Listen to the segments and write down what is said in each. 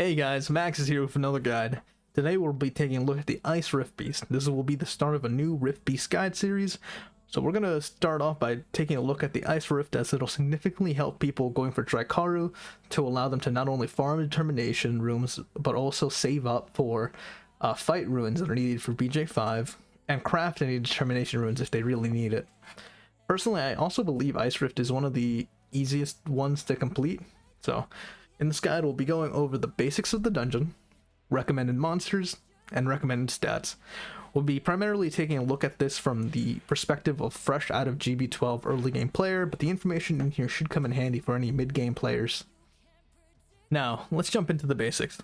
Hey guys, Max is here with another guide. Today we'll be taking a look at the Ice Rift Beast. This will be the start of a new Rift Beast guide series. So we're going to start off by taking a look at the Ice Rift, as it'll significantly help people going for Drikaru to allow them to not only farm determination rooms, but also save up for fight ruins that are needed for BJ5, and craft any determination runes if they really need it. Personally, I also believe Ice Rift is one of the easiest ones to complete. So in this guide, we'll be going over the basics of the dungeon, recommended monsters, and recommended stats. We'll be primarily taking a look at this from the perspective of fresh out of GB12 early game player, but the information in here should come in handy for any mid-game players. Now, let's jump into the basics.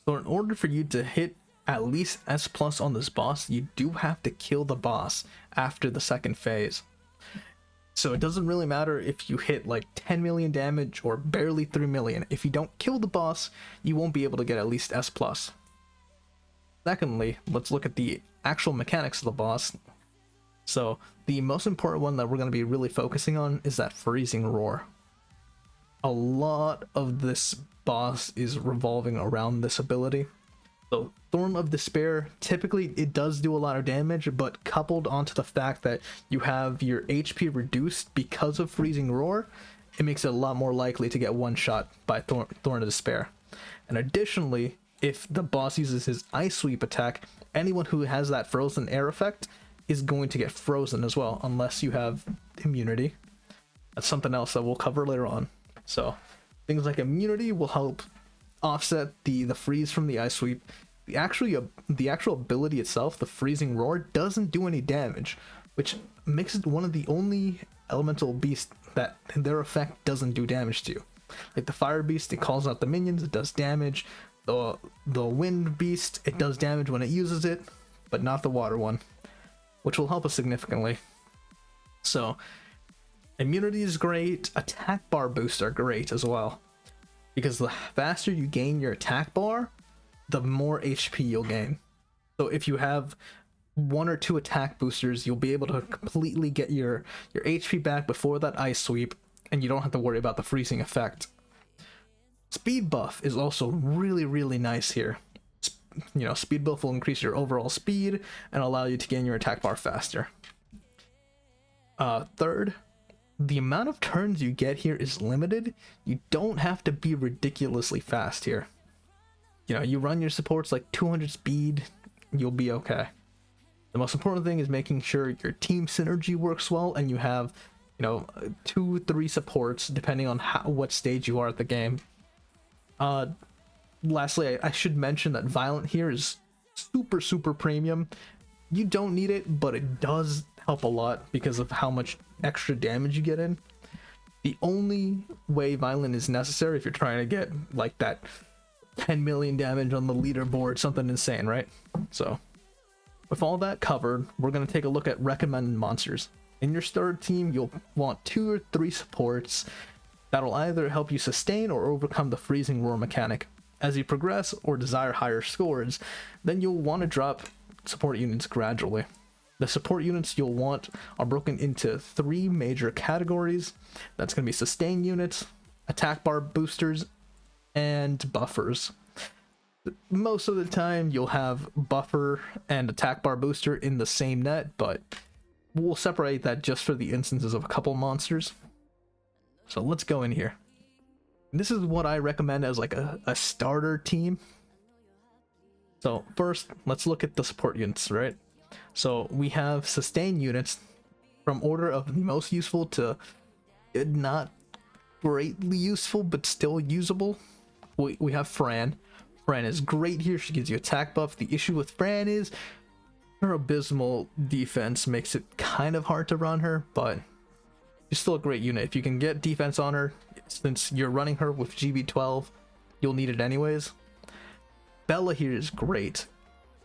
So in order for you to hit at least S+ on this boss, you do have to kill the boss after the second phase. So it doesn't really matter if you hit like 10 million damage or barely 3 million. If you don't kill the boss, you won't be able to get at least S+. Secondly, let's look at the actual mechanics of the boss. So the most important one that we're going to be really focusing on is that freezing roar. A lot of this boss is revolving around this ability. So Thorn of Despair, typically it does do a lot of damage, but coupled onto the fact that you have your HP reduced because of Freezing Roar, it makes it a lot more likely to get one shot by Thorn of Despair. And additionally, if the boss uses his Ice Sweep attack, anyone who has that frozen air effect is going to get frozen as well, unless you have immunity. That's something else that we'll cover later on. So things like immunity will help offset the freeze from the Ice Sweep. The actual ability itself, the Freezing Roar, doesn't do any damage, which makes it one of the only elemental beasts that their effect doesn't do damage to. Like the Fire Beast, it calls out the minions, it does damage. The Wind Beast, it does damage when it uses it, but not the Water one, which will help us significantly. So immunity is great, attack bar boosts are great as well, because the faster you gain your attack bar, the more HP you'll gain. So if you have 1 or 2 attack boosters, you'll be able to completely get your HP back before that Ice Sweep, and you don't have to worry about the freezing effect. Speed buff is also really nice here. You know, speed buff will increase your overall speed and allow you to gain your attack bar faster. Third, the amount of turns you get here is limited. You don't have to be ridiculously fast here. You know, you run your supports like 200 speed, you'll be okay. The most important thing is making sure your team synergy works well, and you have, you know, 2-3 supports depending on what stage you are at the game. Lastly, I should mention that Violent here is super premium. You don't need it, but it does help a lot because of how much extra damage you get in. The only way Violent is necessary if you're trying to get like that 10 million damage on the leaderboard, something insane, right? So with all that covered, we're going to take a look at recommended monsters. In your starter team, you'll want 2 or 3 supports that'll either help you sustain or overcome the Freezing Roar mechanic. As you progress or desire higher scores, then you'll want to drop support units gradually. The support units you'll want are broken into 3 major categories. That's going to be sustain units, attack bar boosters, and buffers. Most of the time you'll have buffer and attack bar booster in the same net, but we'll separate that just for the instances of a couple monsters. So let's go in here. This is what I recommend as like a starter team. So first, let's look at the support units, right? So we have sustain units from order of the most useful to not greatly useful, but still usable. We have Fran. Fran is great here. She gives you attack buff. The issue with Fran is her abysmal defense makes it kind of hard to run her, but she's still a great unit. If you can get defense on her, since you're running her with GB12, you'll need it anyways. Bella here is great.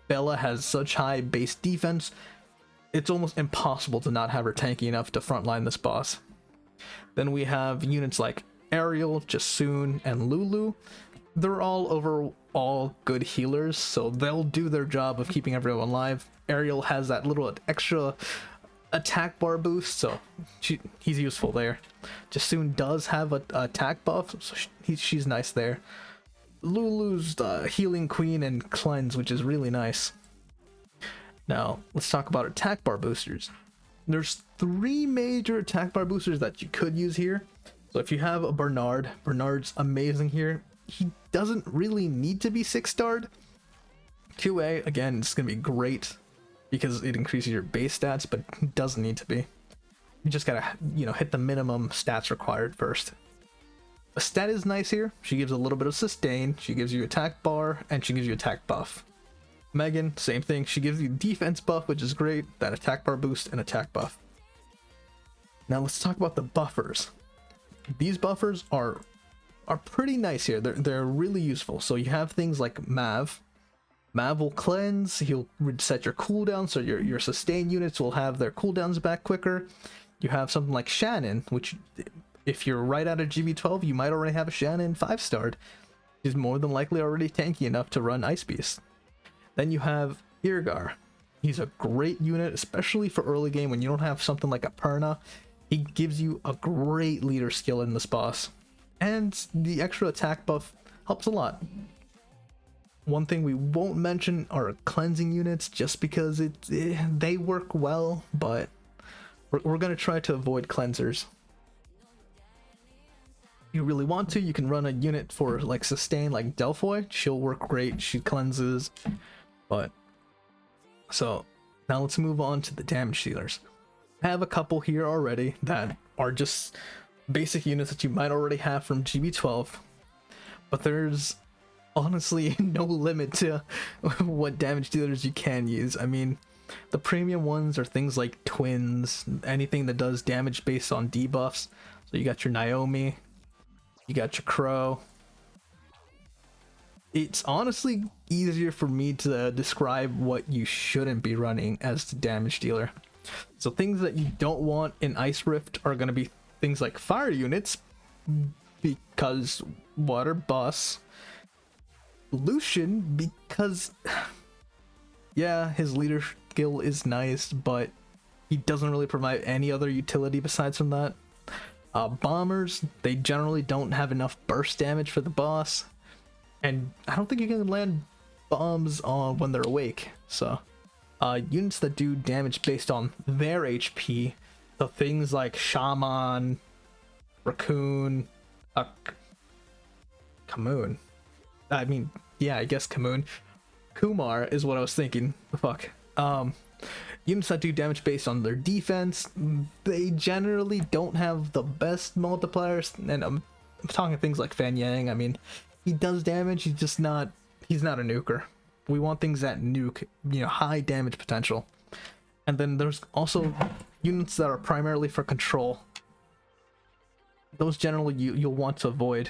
Bella has such high base defense, it's almost impossible to not have her tanky enough to frontline this boss. Then we have units like Ariel, Jasoon, and Lulu. They're all overall good healers, so they'll do their job of keeping everyone alive. Ariel has that little extra attack bar boost, so he's useful there. Jasoon does have a attack buff, so she's nice there. Lulu's Healing Queen and Cleanse, which is really nice. Now, let's talk about attack bar boosters. There's 3 major attack bar boosters that you could use here. So if you have a Bernard's amazing here. He doesn't really need to be 6-starred. 2A, again, it's going to be great because it increases your base stats, but it doesn't need to be. You just gotta, hit the minimum stats required first. A stat is nice here. She gives a little bit of sustain, she gives you attack bar, and she gives you attack buff. Megan, same thing. She gives you defense buff, which is great, that attack bar boost and attack buff. Now let's talk about the buffers. These buffers are pretty nice here. They're really useful. So you have things like Mav. Mav will cleanse, he'll reset your cooldown, so your sustain units will have their cooldowns back quicker. You have something like Shannon, which if you're right out of GB12, you might already have a Shannon 5-starred. She's more than likely already tanky enough to run Ice Beast. Then you have Irgar. He's a great unit, especially for early game when you don't have something like a Perna. He gives you a great leader skill in this boss. And the extra attack buff helps a lot. One thing we won't mention are cleansing units, just because they work well, but we're going to try to avoid cleansers. If you really want to, you can run a unit for like sustain, like Delphoy. She'll work great, she cleanses. But so now let's move on to the damage dealers. I have a couple here already that are just basic units that you might already have from GB12, but there's honestly no limit to what damage dealers you can use. I mean, the premium ones are things like Twins, anything that does damage based on debuffs. So you got your Naomi, you got your Crow. It's honestly easier for me to describe what you shouldn't be running as the damage dealer. So things that you don't want in Ice Rift are going to be things like fire units, because water boss. Lucian, because yeah, his leader skill is nice, but he doesn't really provide any other utility besides from that. Bombers, they generally don't have enough burst damage for the boss, and I don't think you can land bombs on when they're awake. So units that do damage based on their HP, so things like Shaman, Raccoon, Kamoon. I mean, yeah, I guess Kamoon. Kumar is what I was thinking. Fuck. Units that do damage based on their defense, they generally don't have the best multipliers, and I'm talking things like Fan Yang. I mean, he does damage, he's not a nuker. We want things that nuke, high damage potential. And then there's also units that are primarily for control. Those generally you'll want to avoid.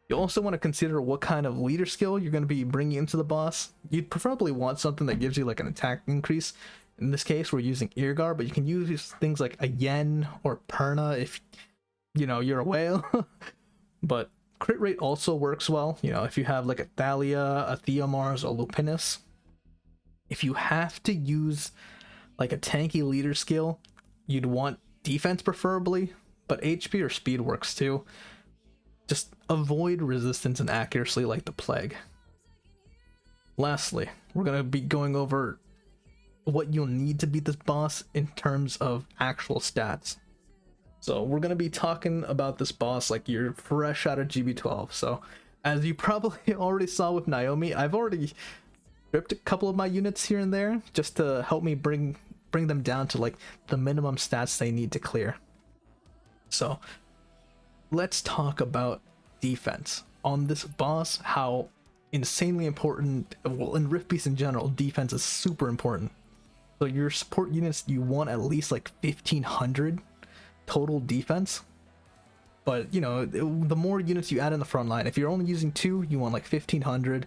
You also want to consider what kind of leader skill you're going to be bringing into the boss. You'd preferably want something that gives you like an attack increase. In this case, we're using Irgar, but you can use things like a Yen or Perna if you're a whale. But crit rate also works well. If you have like a Thalia, a Theomars, or Lupinus. If you have to use like a tanky leader skill, you'd want defense preferably, but HP or speed works too. Just avoid resistance and accuracy like the plague. Lastly, we're going to be going over what you'll need to beat this boss in terms of actual stats. So we're going to be talking about this boss like you're fresh out of GB12. So as you probably already saw with Naomi, I've already stripped a couple of my units here and there just to help me bring them down to like the minimum stats they need to clear. So let's talk about defense on this boss, how insanely important, well, in Rift Beast in general, defense is super important. So your support units, you want at least like 1500 total defense. But the more units you add in the front line, if you're only using 2, you want like 1500.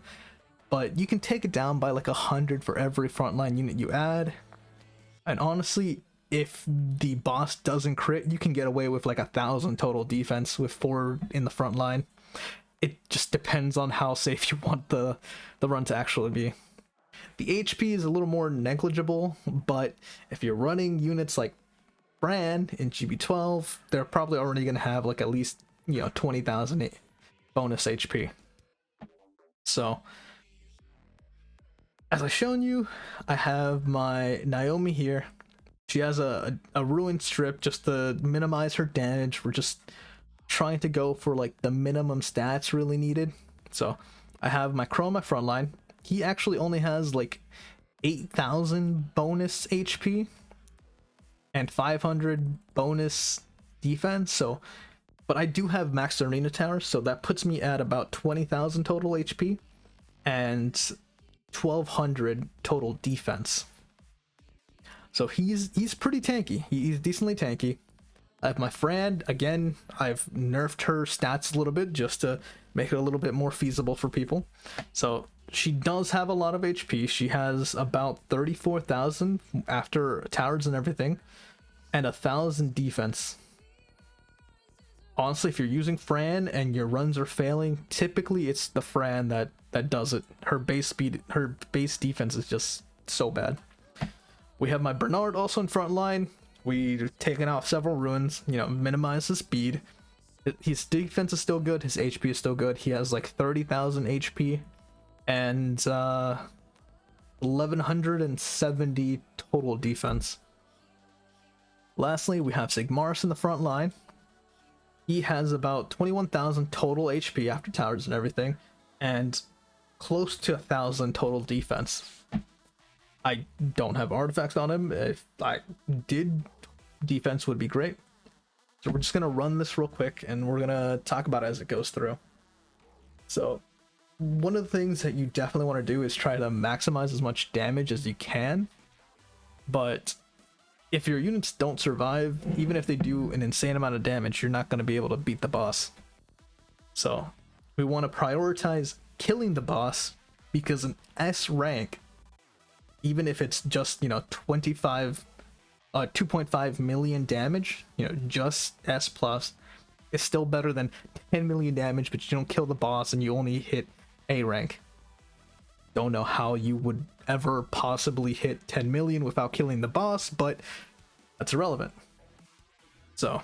But you can take it down by like 100 for every frontline unit you add. And honestly, if the boss doesn't crit, you can get away with like 1000 total defense with 4 in the front line. It just depends on how safe you want the run to actually be. The HP is a little more negligible, but if you're running units like Bran in GB12, they're probably already going to have like at least 20,000 bonus HP. So as I've shown you, I have my Naomi here. She has a ruined strip just to minimize her damage. We're just trying to go for like the minimum stats really needed. So I have my Crow on my front line. He actually only has like 8,000 bonus HP and 500 bonus defense. So, but I do have max arena tower, so that puts me at about 20,000 total HP and 1,200 total defense. So he's pretty tanky. He's decently tanky. I have my Fran. Again, I've nerfed her stats a little bit just to make it a little bit more feasible for people. So she does have a lot of HP. She has about 34,000 after towers and everything, and 1,000 defense. Honestly, if you're using Fran and your runs are failing, typically it's the Fran that does it. Her base speed, her base defense is just so bad. We have my Bernard also in front line. We've taken out several ruins, you know, minimize the speed. His defense is still good. His HP is still good. He has like 30,000 HP and 1,170 total defense. Lastly, we have Sigmaris in the front line. He has about 21,000 total HP after towers and everything, and close to 1,000 total defense. I don't have artifacts on him. If I did, defense would be great. So we're just gonna run this real quick and we're gonna talk about it as it goes through. So one of the things that you definitely want to do is try to maximize as much damage as you can. But if your units don't survive, even if they do an insane amount of damage, you're not going to be able to beat the boss. So we want to prioritize killing the boss, because an S rank, even if it's just, you know, 2.5 million damage, you know, just S plus, is still better than 10 million damage, but you don't kill the boss and you only hit A rank. Don't know how you would ever possibly hit 10 million without killing the boss, but that's irrelevant. So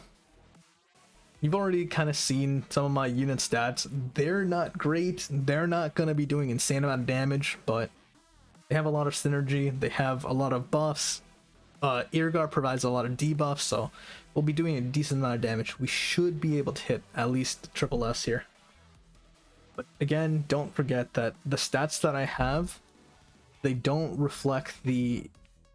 you've already kind of seen some of my unit stats. They're not great. They're not going to be doing insane amount of damage, but they have a lot of synergy. They have a lot of buffs. Irgar provides a lot of debuffs, so we'll be doing a decent amount of damage. We should be able to hit at least triple S here. But again, don't forget that the stats that I have, they don't reflect the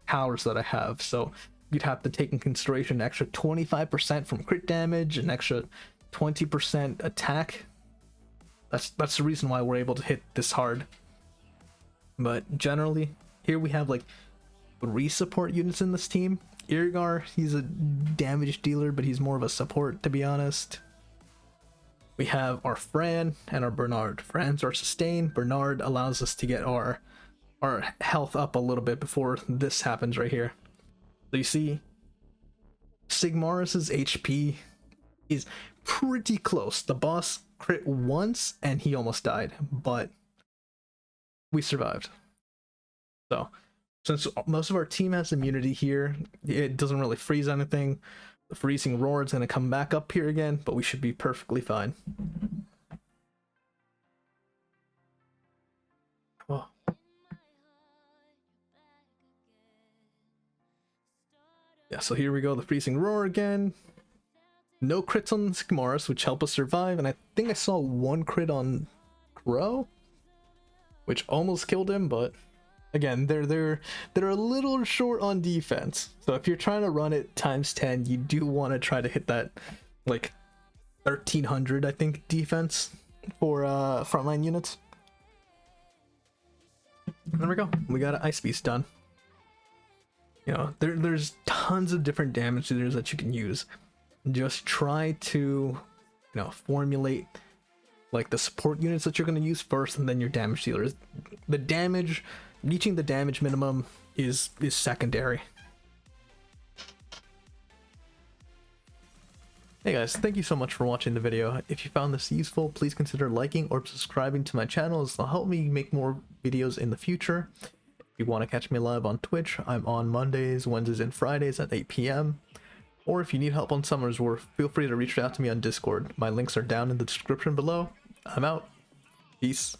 powers that I have. So you'd have to take in consideration an extra 25% from crit damage, an extra 20% attack. That's the reason why we're able to hit this hard. But generally, here we have like 3 support units in this team. Irgar, he's a damage dealer, but he's more of a support, to be honest. We have our Fran and our Bernard. Fran's our sustain. Bernard allows us to get our health up a little bit before this happens right here. So you see, Sigmaris's HP is pretty close. The boss crit once and he almost died, but we survived. So since most of our team has immunity here, it doesn't really freeze anything. The freezing roar is going to come back up here again, but we should be perfectly fine. Oh. Yeah, so here we go, the freezing roar again. No crits on Sigmaris, which help us survive, and I think I saw 1 crit on Crow, which almost killed him, but again, they're a little short on defense. So if you're trying to run it times 10, you do want to try to hit that like 1,300, I think, defense for frontline units. There we go. We got an Ice Beast done. You know, there's tons of different damage dealers that you can use. Just try to, you know, formulate like the support units that you're going to use first, and then your damage dealers. The damage, reaching the damage minimum is secondary. Hey guys, thank you so much for watching the video. If you found this useful, please consider liking or subscribing to my channel, as it'll help me make more videos in the future. If you want to catch me live on Twitch, I'm on Mondays, Wednesdays, and Fridays at 8 PM. Or if you need help on Summer's War, feel free to reach out to me on Discord. My links are down in the description below. I'm out. Peace.